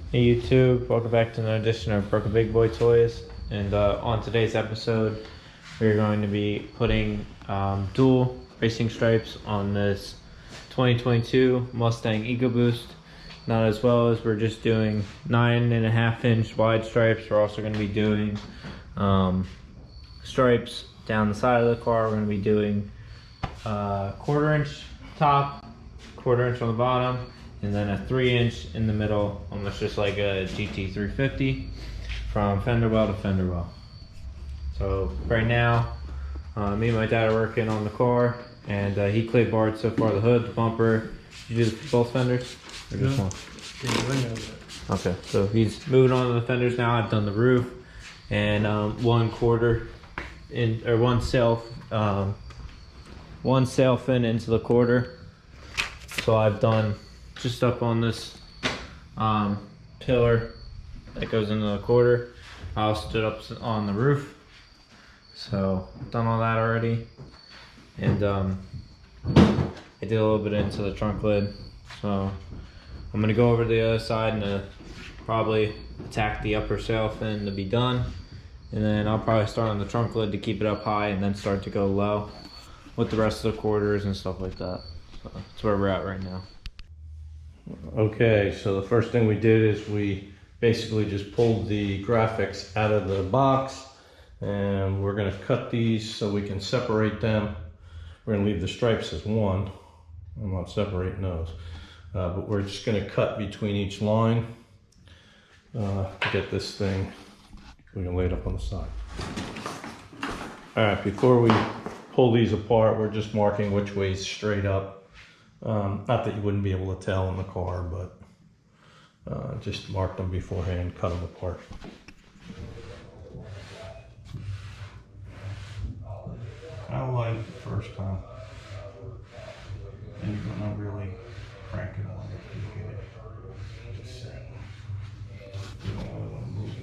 Hey YouTube, welcome back to another edition of Broken Big Boy Toys. And on today's episode, we're going to be putting dual racing stripes on this 2022 Mustang EcoBoost. Not as well as we're just doing 9.5-inch wide stripes. We're also going to be doing stripes down the side of the car. We're going to be doing 1/4-inch top, 1/4-inch on the bottom, and then a 3-inch in the middle, almost just like a GT350 from fender well to fender well. So right now, me and my dad are working on the car, and he clay barred so far the hood, the bumper. Did you do both fenders or just one? Okay, so he's moving on to the fenders now. I've done the roof and 1/4 in, or one sail fin into the quarter. So I've done just up on this pillar that goes into the quarter. I also stood up on the roof, so I've done all that already. And I did a little bit into the trunk lid, so I'm gonna go over to the other side and probably attack the upper sail fin to be done, and then I'll probably start on the trunk lid to keep it up high and then start to go low with the rest of the quarters and stuff like that. So that's where we're at right now. Okay, so the first thing we did is we basically just pulled the graphics out of the box, and we're going to cut these so we can separate them. We're going to leave the stripes as one. I'm not separating those, but we're just going to cut between each line to get this thing. We can lay it up on the side. All right, before we pull these apart, we're just marking which way is straight up. Not that you wouldn't be able to tell in the car, but just mark them beforehand, cut them apart. I like the first time. And you're gonna really crank it on if you get it. Just saying. You don't really want to move it.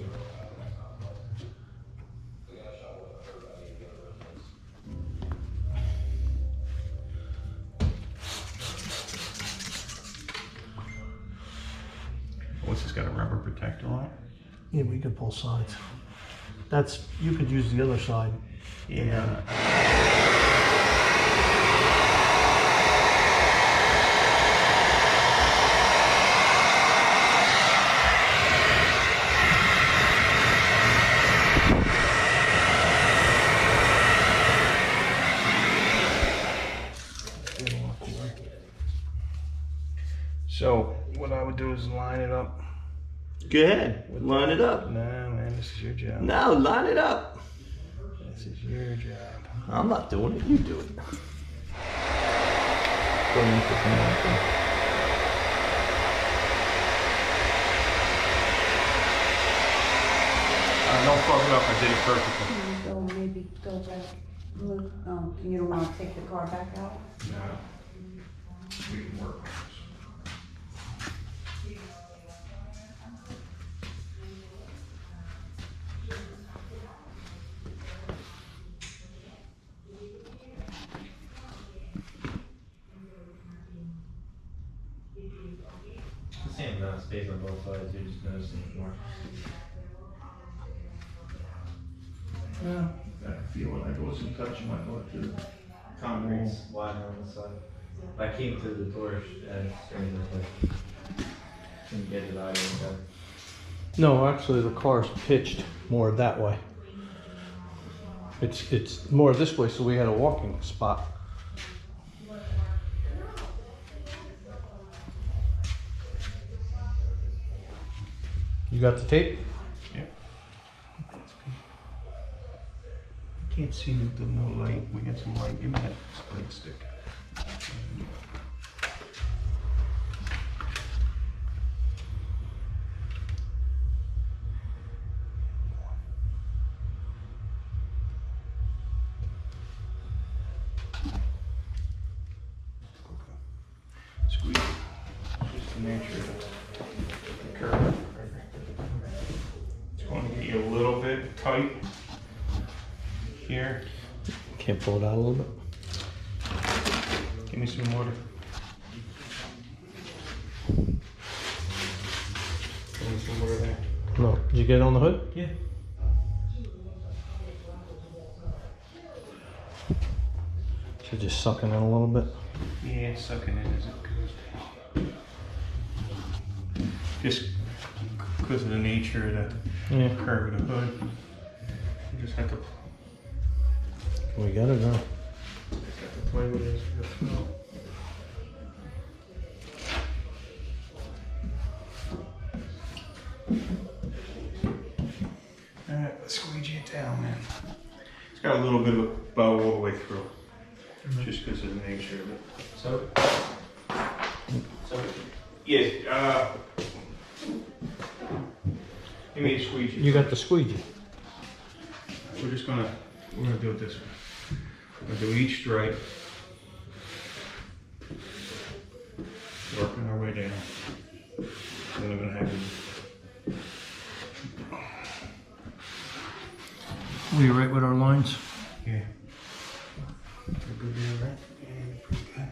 What's this got, a rubber protector on it? Yeah, we could pull sides. That's, you could use the other side. Yeah. So what I would do is line it up. Go ahead, line it up. No, man, this is your job. No, line it up. This is your job. I'm not doing it, you do it. Don't fuck it up, I did it perfectly. So maybe go back, look, you don't want to take the car back out? No, we can work on this. The same amount of space on both sides, you're just noticing it more. Yeah, I feel it, I wasn't touching my foot too. Concrete's wider on the side. I came through the door and straight this way. Couldn't get it out of. No, actually the car's pitched more that way. It's more this way, so we had a walking spot. You got the tape? Yeah. Can't see the no light. We get some light. Give me that split stick. Squeeze it. Just the nature of the curve. It's going to get you a little bit tight here. Can't pull it out a little bit? Give me some water. Let me you get it on the hood? Yeah. So just sucking in a little bit. Yeah, sucking in as it goes down. Just because of the nature of the Yeah. curve of the hood. You just have to We got it now. play with it. Alright, let's squeegee it down, man. It's got a little bit of a bow all the way through. Just because of the nature of it. So yes, give me a squeegee. You got the squeegee. We're gonna do it this way. We're gonna do each stripe. Working our way down. Then we're gonna have to. We right with our lines? Yeah. We're good there, right? Yeah, pretty good.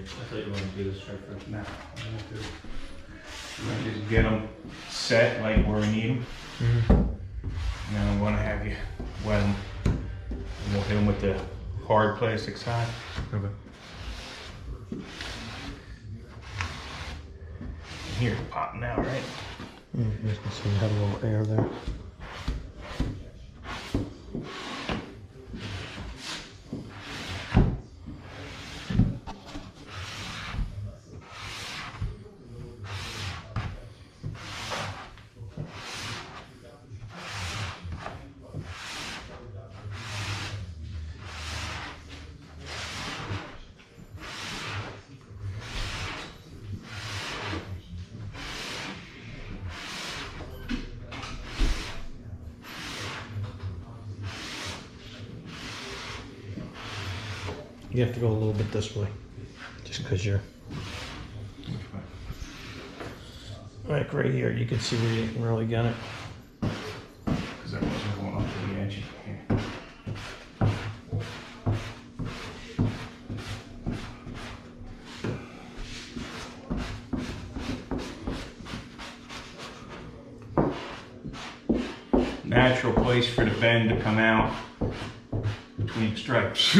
I thought you wanted to do this right first. Now, I'm gonna just get them set like where we need them. And then I'm gonna have you wet them. And we'll hit them with the hard plastic side. Okay. Here, popping out, right? Yeah, you can see you have a little air there. You have to go a little bit this way, just because you're like right here. You can see where you can really get it. Because that wasn't going up to the edge. Here. Natural place for the bend to come out between stripes.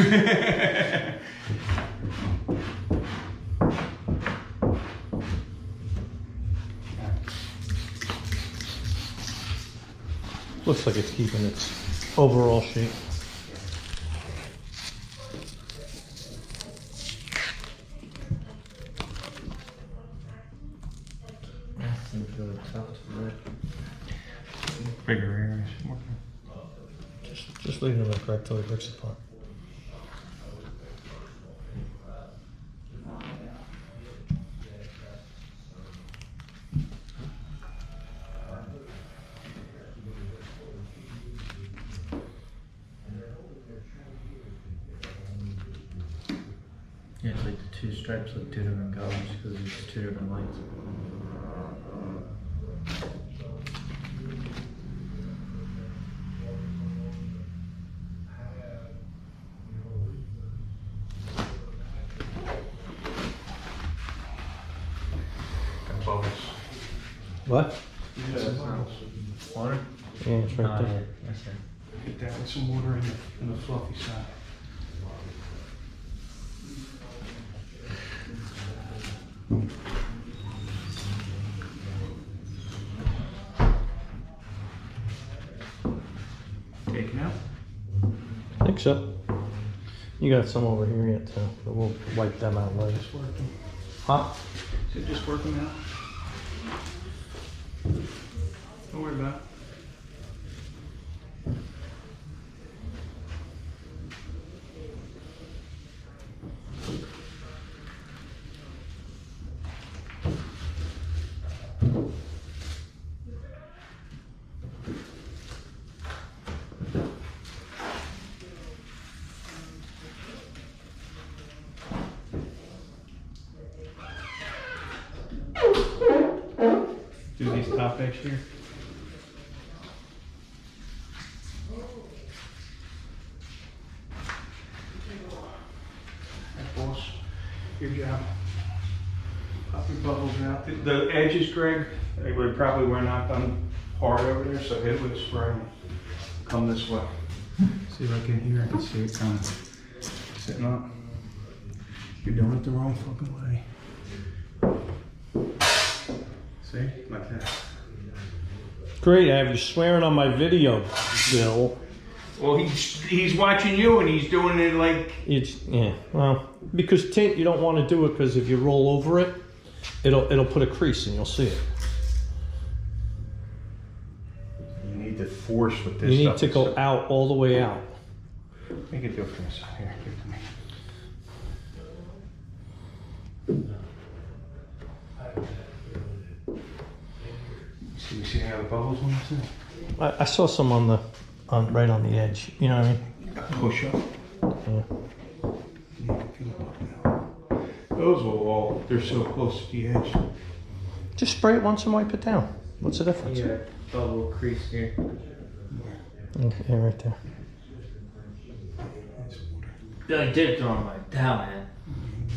Looks like it's keeping its overall shape. That seems really tough to rip. Bigger areas. Just leave it like right till it breaks apart. Yeah, it's like the two stripes look two different colors because it's two different lights. Got bubbles. What? Yeah, some bubbles. Water? Yeah, it's right there. Yes, sir. Get that with some water in the fluffy side. Taken out? I think so. You got some over here yet too, but we'll wipe them out later. Just work them. Huh? So just work them out. Don't worry about it. Do the these top edge here. Alright, boss, your job. Pop your bubbles out. The edges, Greg, they were not done hard over there, so hit it with a spray. Come this way. See if I can hear it. I can see it coming. Sitting up. You're doing it the wrong fucking way. See? Like that. Great, I have you swearing on my video, Bill. Well, he's watching you and he's doing it like... Yeah, well, because tint, you don't want to do it because if you roll over it, it'll put a crease and you'll see it. You need the force with this You stuff. need to go out, all the way out. Make it do it from this side. Here, give it to me. You see how the bubbles on this thing? I saw some right on the edge. You know what I mean? You got push up. Yeah. Those will all, they're so close to the edge. Just spray it once and wipe it down. What's the difference? Yeah, bubble crease here. Okay, right there. Billy did throw him like that, man.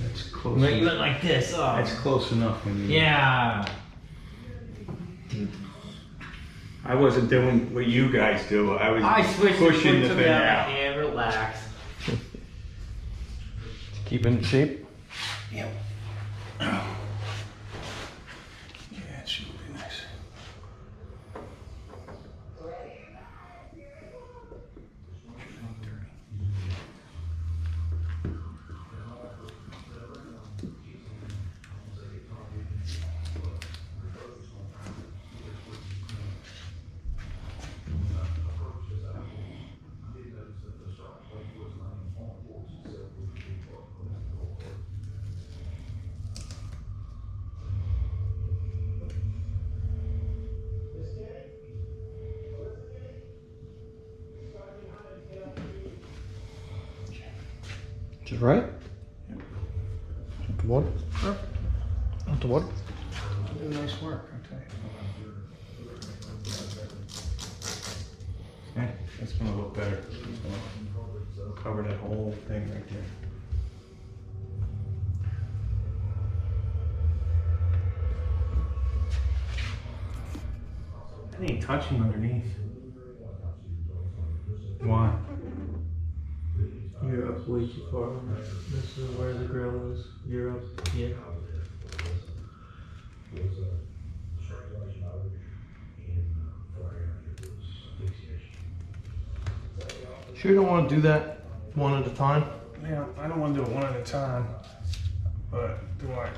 That's close You enough. look like this. Oh. That's close enough when you... Yeah. I wasn't doing what you guys do. I was switched pushing the to thing out. and relax. Keep in shape. Yep. Yeah, it should be nice. Just right? Out the water? Out the water? You do nice work, I'll tell you. Yeah, that's gonna look better. It's gonna cover that whole thing right there. That ain't touching underneath. Why? You're up way too far. This is where the grill is. You're up. Yeah. Sure you don't want to do that one at a time? Yeah, I don't want to do it one at a time, but do I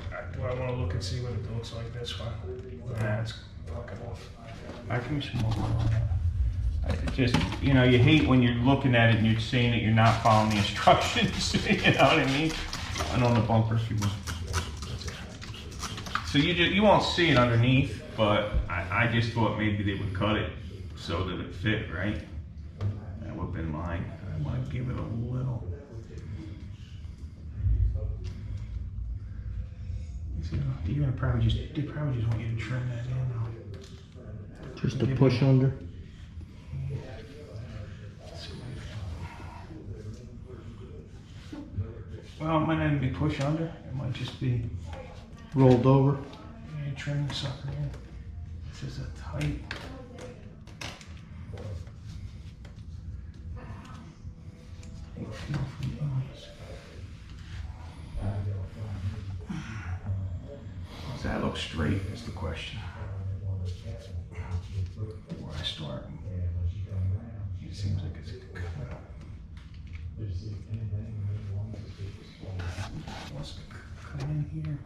want to look and see what it looks like this one? Nah, it's fucking off. I can use some more on that. I just, you know, you hate when you're looking at it and you're seeing that you're not following the instructions, you know what I mean? And on the bumpers, you will. So you won't see it underneath, but I just thought maybe they would cut it so that it fit, right? That would have been mine. I want to give it a little. You're gonna probably just, they probably just want you to trim that in. Just a push under? Well, it might not even be push under. It might just be Rolled over? yeah, trim the sucker in. This is a tight. Does that look straight is the question. Where I start. It seems like it's cut up. Wants to cut in here.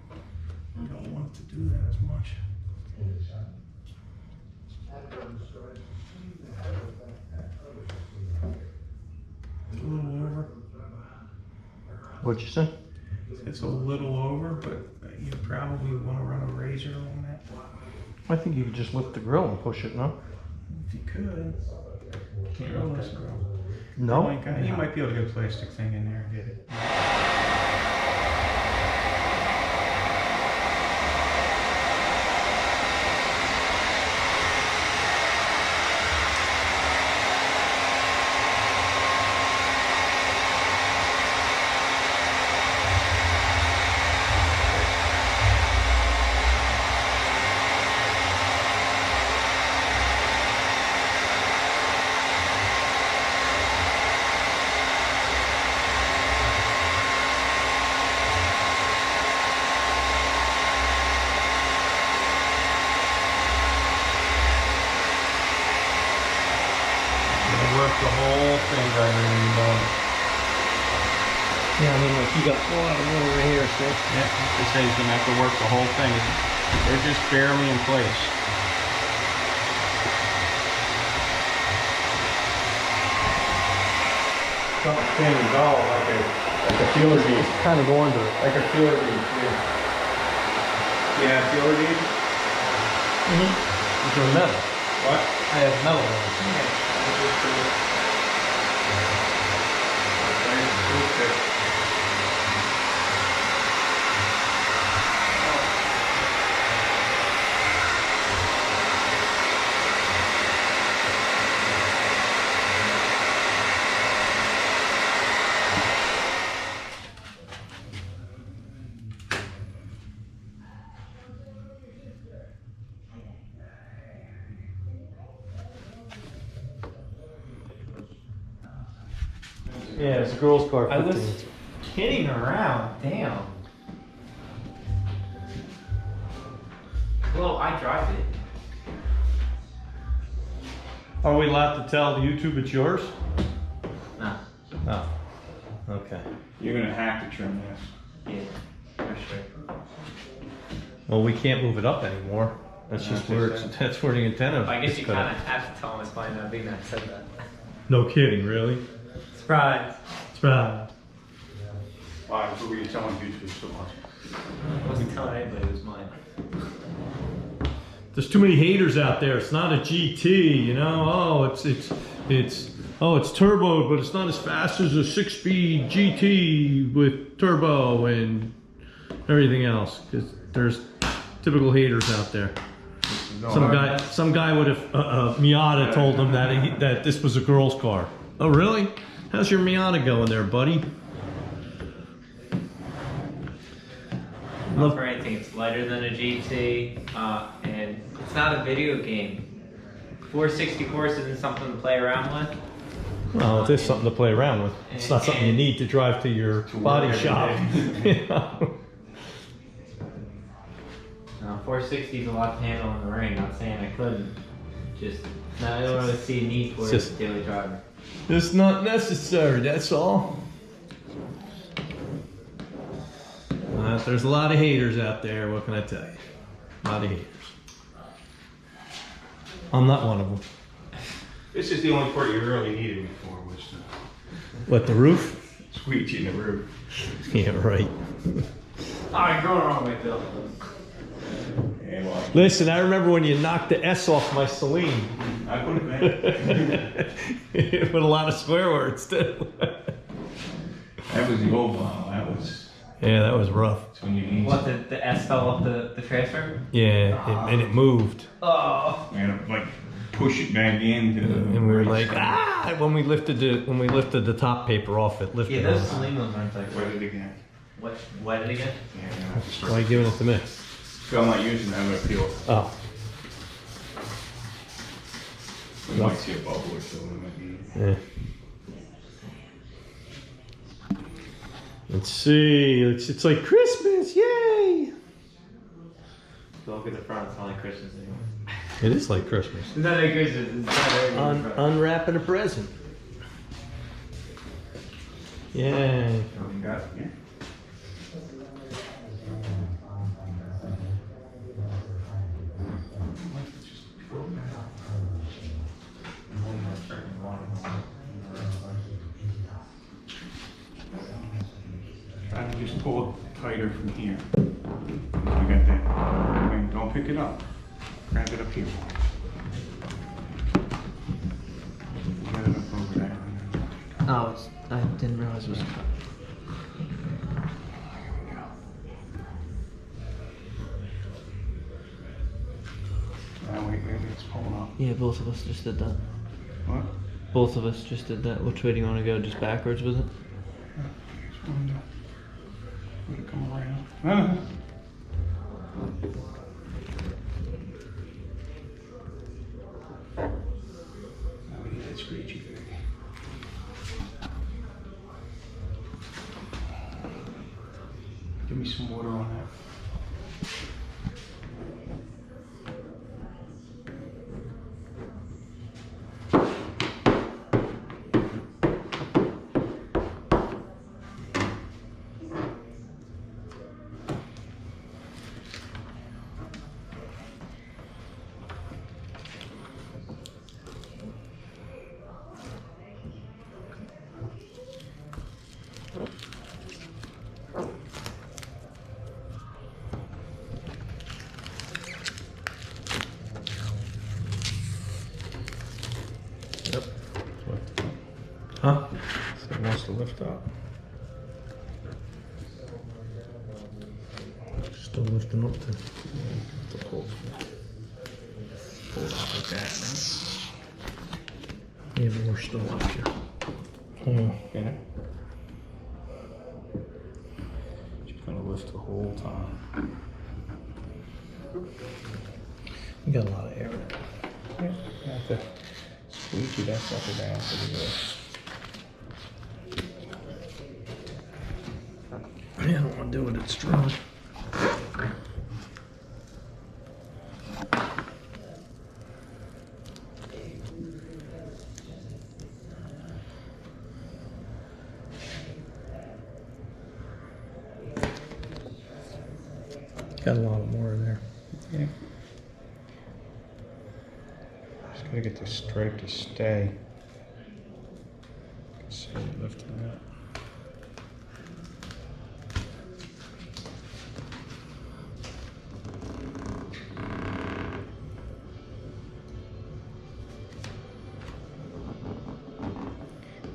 You don't want it to do that as much. A little over. What'd you say? It's a little over, but you probably want to run a razor on that. I think you could just lift the grill and push it, no? If you could. Drill this girl. No? Oh my God, you might be able to get a plastic thing in there and get it. Yeah, I mean, like you got a lot of room over here, so. Yeah, they say he's gonna have to work the whole thing. They're just barely in place. Something standing tall, like a feeler bead. Kind of going to it. Like a feeler bead, Yeah, feeler bead? It's a metal. What? I have metal ones. Yeah, it's a girl's car. I was kidding around. Damn. Well, I drive it. Are we allowed to tell YouTube it's yours? No. Oh, okay. You're gonna have to trim this. Yeah, for sure. Well, we can't move it up anymore. That's just where it's, that's where the antenna. I guess is you cut kind out. of have to tell him it's fine. Not being that said that. No kidding, really? Surprise. Surprise. Why? What were you telling YouTube so much? I wasn't telling anybody it was mine. There's too many haters out there. It's not a GT, you know. Oh, it's turbo, but it's not as fast as a 6-speed GT with turbo and everything else. Because there's typical haters out there. Some guy would have Miata told him that this was a girl's car. Oh, really? How's your Miata going there, buddy? Not for anything. It's lighter than a GT, and it's not a video game. 460 course isn't something to play around with. Well, it is something to play around with. It's not something you need to drive to your body shop. You know? No, 460 is a lot to handle in the rain. Not saying I couldn't. Just, no, I don't really see a need for it as a daily driver. It's not necessary, that's all. There's a lot of haters out there, what can I tell you? A lot of haters. I'm not one of them. This is the only part you really needed me for, was What, the roof? the squeegee in the roof. Yeah, right. Oh, you're going the wrong way, Bill. Yeah, well, Listen, I remember when you knocked the S off my Celine. I put it back. With a lot of swear words, too. That was the old model. That was Yeah, that was rough. when you need. What, the S fell off the transfer? Yeah, and it moved. Oh. You had to like push it back in. And we were like, ah! When we lifted the top paper off, it lifted. Yeah, those Celine ones aren't like. Wet it again. What? Wet it again? Yeah, Why are you giving it to me? So I'm not using that. I'm gonna peel it. Oh. We might see a bubble or so. It might be. Yeah. Let's see. It's like Christmas, yay! Look at the front. It's not like Christmas anymore. It is like Christmas. It's not like Christmas. It's not very good. Unwrapping a present. Yay. Got it. Yeah. Try to just pull it tighter from here. You got that. I mean, don't pick it up. Grab it up here. Get it up over there. Oh, I didn't realize it was. Wait, it's pulling up. Yeah, both of us just did that. What? Both of us just did that. Which way do you want to go? Just backwards with it? Just going to. Would it come around? Ah. Now we need that screechy thing. Give me some water on that. to lift up. Still lifting up to Pull it off like that, right? yeah, but we're still up here. Yeah. Just gonna lift the whole time. You got a lot of air in it. Yeah, you have to squeegee that sucker down pretty good. I don't want to do it, it's strong. Got a lot more in there. Yeah. Just gotta get this stripe to stay. See it lifting up.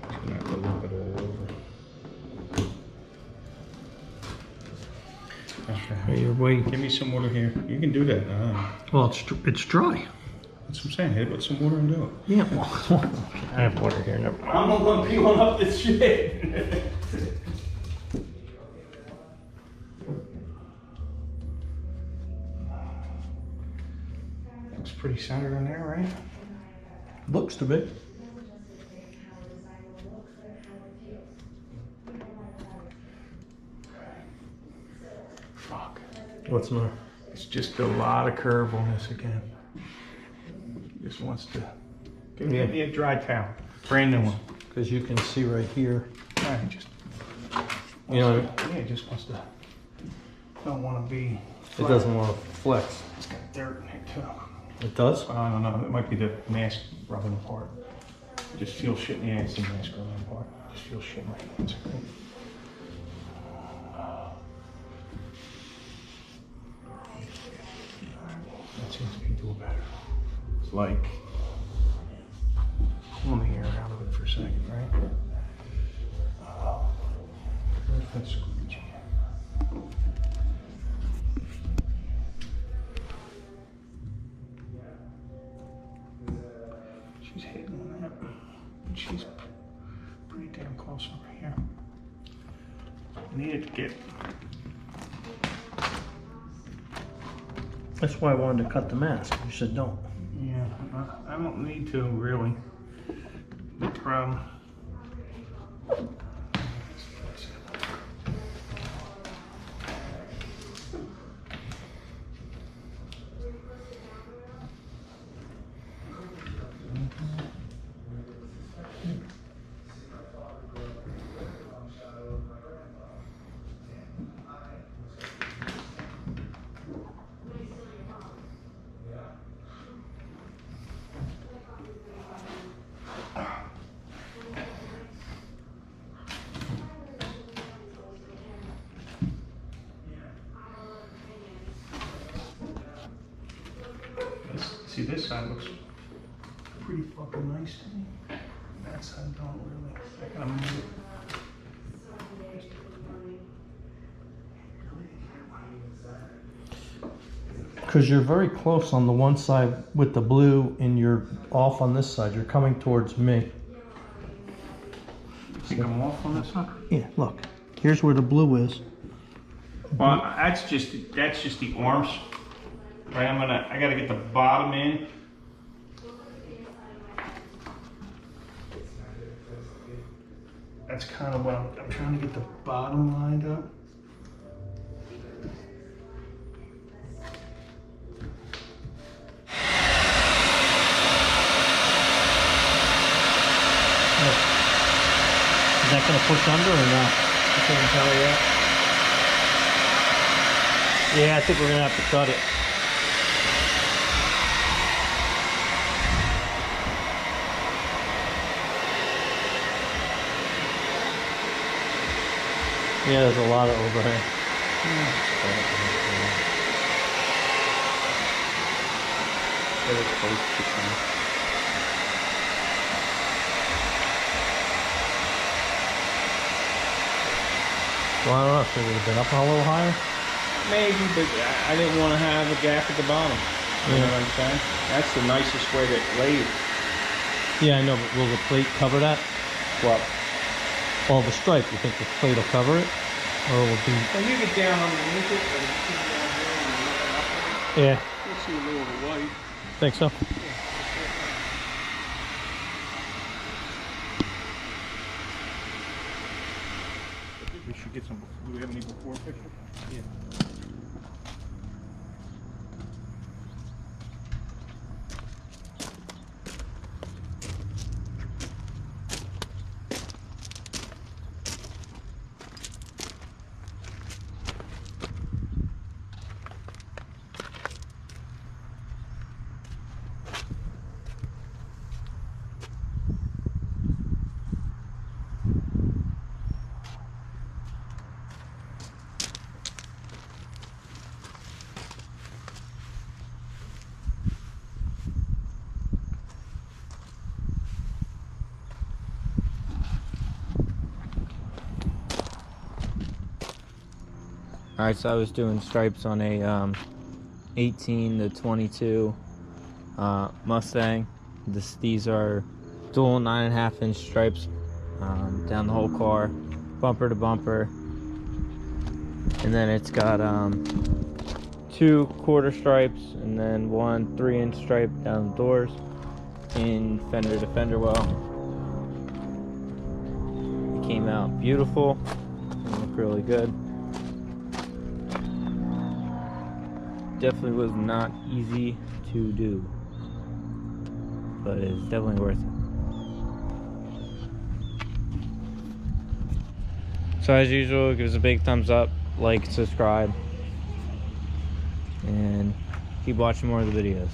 Just gonna have to loop it all over. Okay. Hey, you're waiting. Give me some water here. You can do that. Well, it's dry. That's what I'm saying. Hit it with some water and do it. Yeah, well, I have water here. Never mind. I'm not gonna pee one up this shit. Looks pretty centered in there, right? Looks to be. Fuck. What's the matter? It's just a lot of curve on this again. Just wants to give me a dry towel. Brand new one. Because you can see right here. Alright, just You know, yeah, it just wants to don't want to be it flat. doesn't want to flex. It's got dirt in it too. It does? I don't know. It might be the mask rubbing apart. Just feel shit in the hands. The mask rubbing apart. Just feel shit in my hands. That seems to be doing better. It's like pulling the air out of it for a second, right? Where's that squeegee? She's hitting on that, but she's pretty damn close over here. I needed to get. That's why I wanted to cut the mask. You said don't. Yeah, I don't need to really. The problem. See, this side looks pretty fucking nice to me. That side don't really. I gotta move it. Because you're very close on the one side with the blue and you're off on this side. You're coming towards me. Think I'm off on this side? Yeah, look. Here's where the blue is. Well, that's just the arms. Right, I gotta get the bottom in. That's kind of what I'm trying to get the bottom lined up. Is that going to push under or not? I couldn't tell yet. Yeah, I think we're going to have to cut it. Yeah, there's a lot of overhang. Very close to kind Well, I don't know, should it have been up a little higher? Maybe, but I didn't want to have a gap at the bottom. You know what I'm saying? That's the nicest way to lay it. Yeah, I know, but will the plate cover that? Well, All the stripe, you think the plate will cover it? Or will it be... when you get down underneath it, or you see down here and you look up at it, Yeah, you'll see a little of the white. think so. We should get some. Do we have any before pictures? Yeah. Alright, so I was doing stripes on a 18 to 22 Mustang. These are dual 9.5 inch stripes down the whole car, bumper to bumper. And then it's got 2 quarter stripes and then 1 3-inch stripe down the doors in fender to fender well. It came out beautiful. It looked really good. Definitely was not easy to do, but it's definitely worth it. So as usual, give us a big thumbs up, like, subscribe, and keep watching more of the videos.